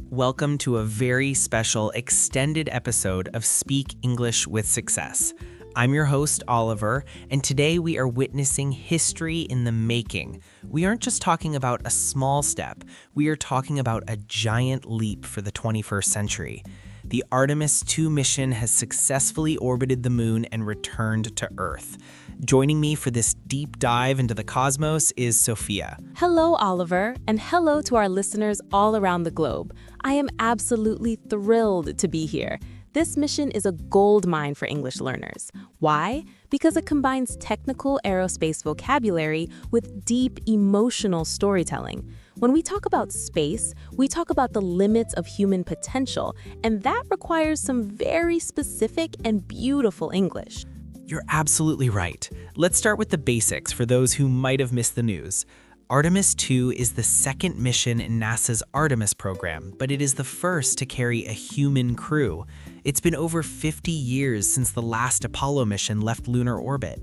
Welcome to a very special extended episode of Speak English with Success. I'm your host, Oliver, and today we are witnessing history in the making. We aren't just talking about a small step, we are talking about a giant leap for the 21st century. The Artemis II mission has successfully orbited the moon and returned to Earth. Joining me for this deep dive into the cosmos is Sophia. Hello, Oliver, and hello to our listeners all around the globe. I am absolutely thrilled to be here. This mission is a goldmine for English learners. Why? Because it combines technical aerospace vocabulary with deep emotional storytelling. When we talk about space, we talk about the limits of human potential, and that requires some very specific and beautiful English. You're absolutely right. Let's start with the basics for those who might have missed the news. Artemis II is the second mission in NASA's Artemis program, but it is the first to carry a human crew. It's been over 50 years since the last Apollo mission left lunar orbit.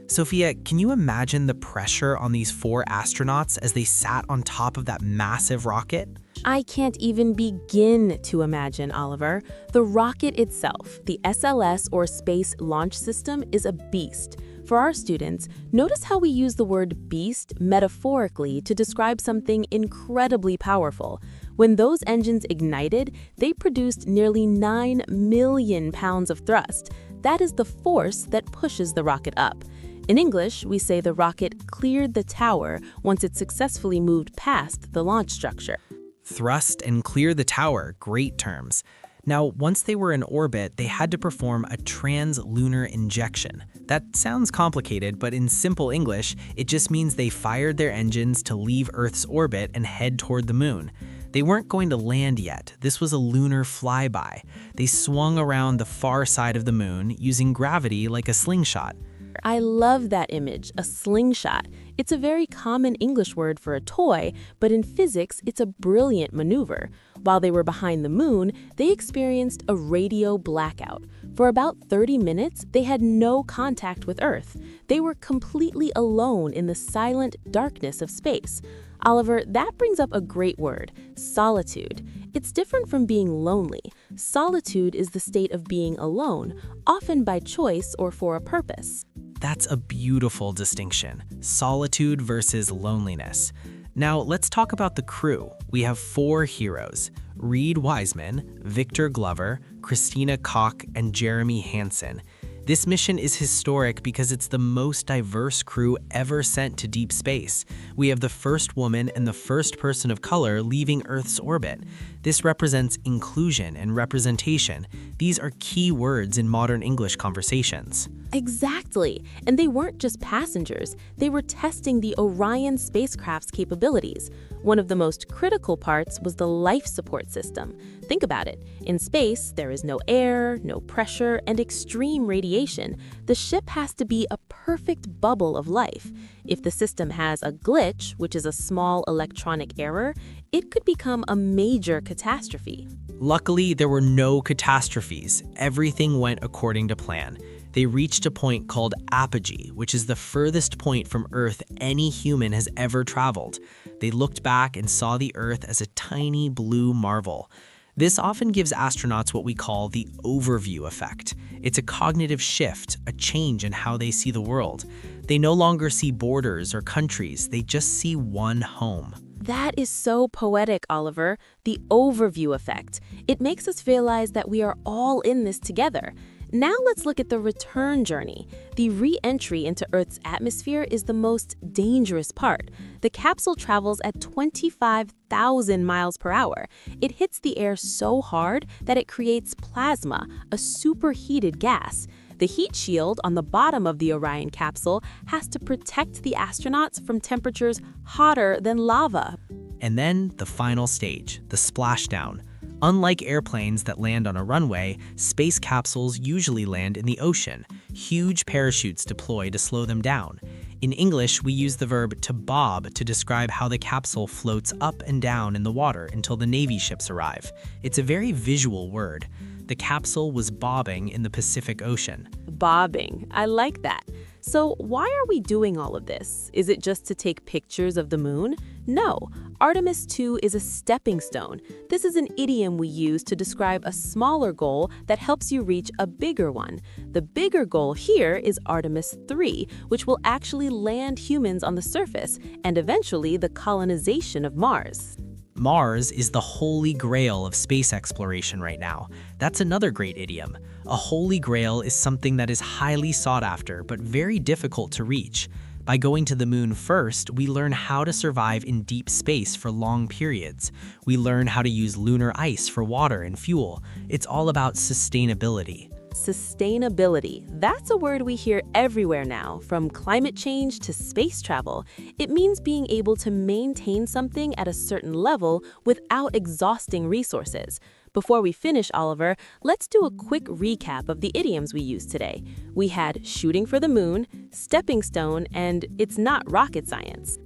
Sophia, can you imagine the pressure on these 4 astronauts as they sat on top of that massive rocket? I can't even begin to imagine, Oliver. The rocket itself, the SLS or Space Launch System, is a beast. For our students, notice how we use the word beast metaphorically to describe something incredibly powerful. When those engines ignited, they produced nearly 9 million pounds of thrust. That is the force that pushes the rocket up. In English, we say the rocket cleared the tower once it successfully moved past the launch structure. Thrust and clear the tower, great terms. Now, once they were in orbit, they had to perform a trans-lunar injection. That sounds complicated, but in simple English, it just means they fired their engines to leave Earth's orbit and head toward the moon. They weren't going to land yet. This was a lunar flyby. They swung around the far side of the moon using gravity like a slingshot. I love that image, a slingshot. It's a very common English word for a toy, but in physics, it's a brilliant maneuver. While they were behind the moon, they experienced a radio blackout. For about 30 minutes, they had no contact with Earth. They were completely alone in the silent darkness of space. Oliver, that brings up a great word, solitude. It's different from being lonely. Solitude is the state of being alone, often by choice or for a purpose. That's a beautiful distinction, solitude versus loneliness. Now, let's talk about the crew. We have 4 heroes, Reed Wiseman, Victor Glover, Christina Koch, and Jeremy Hansen. This mission is historic because it's the most diverse crew ever sent to deep space. We have the first woman and the first person of color leaving Earth's orbit. This represents inclusion and representation. These are key words in modern English conversations. Exactly. And they weren't just passengers. They were testing the Orion spacecraft's capabilities. One of the most critical parts was the life support system. Think about it. In space, there is no air, no pressure, and extreme radiation. The ship has to be a perfect bubble of life. If the system has a glitch, which is a small electronic error, it could become a major catastrophe. Luckily, there were no catastrophes. Everything went according to plan. They reached a point called apogee, which is the furthest point from Earth any human has ever traveled. They looked back and saw the Earth as a tiny blue marvel. This often gives astronauts what we call the overview effect. It's a cognitive shift, a change in how they see the world. They no longer see borders or countries, they just see one home. That is so poetic, Oliver. The overview effect. It makes us realize that we are all in this together. Now let's look at the return journey. The re-entry into Earth's atmosphere is the most dangerous part. The capsule travels at 25,000 miles per hour. It hits the air so hard that it creates plasma, a superheated gas. The heat shield on the bottom of the Orion capsule has to protect the astronauts from temperatures hotter than lava. And then the final stage, the splashdown. Unlike airplanes that land on a runway, space capsules usually land in the ocean. Huge parachutes deploy to slow them down. In English, we use the verb to bob to describe how the capsule floats up and down in the water until the Navy ships arrive. It's a very visual word. The capsule was bobbing in the Pacific Ocean. Bobbing. I like that. So why are we doing all of this? Is it just to take pictures of the moon? No, Artemis II is a stepping stone. This is an idiom we use to describe a smaller goal that helps you reach a bigger one. The bigger goal here is Artemis III, which will actually land humans on the surface and eventually the colonization of Mars. Mars is the holy grail of space exploration right now. That's another great idiom. A holy grail is something that is highly sought after but very difficult to reach. By going to the moon first, we learn how to survive in deep space for long periods. We learn how to use lunar ice for water and fuel. It's all about sustainability. Sustainability. That's a word we hear everywhere now, from climate change to space travel. It means being able to maintain something at a certain level without exhausting resources. Before we finish, Oliver, let's do a quick recap of the idioms we used today. We had shooting for the moon, stepping stone, and it's not rocket science.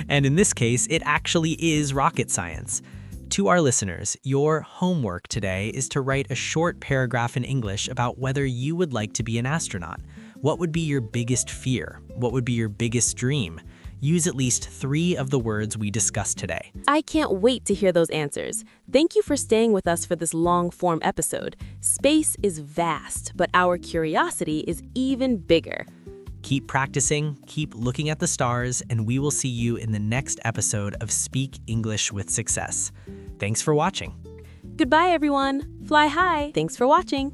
And in this case, it actually is rocket science. To our listeners, your homework today is to write a short paragraph in English about whether you would like to be an astronaut. What would be your biggest fear? What would be your biggest dream? Use at least 3 of the words we discussed today. I can't wait to hear those answers. Thank you for staying with us for this long-form episode. Space is vast, but our curiosity is even bigger. Keep practicing, keep looking at the stars, and we will see you in the next episode of Speak English with Success. Thanks for watching. Goodbye, everyone. Fly high. Thanks for watching.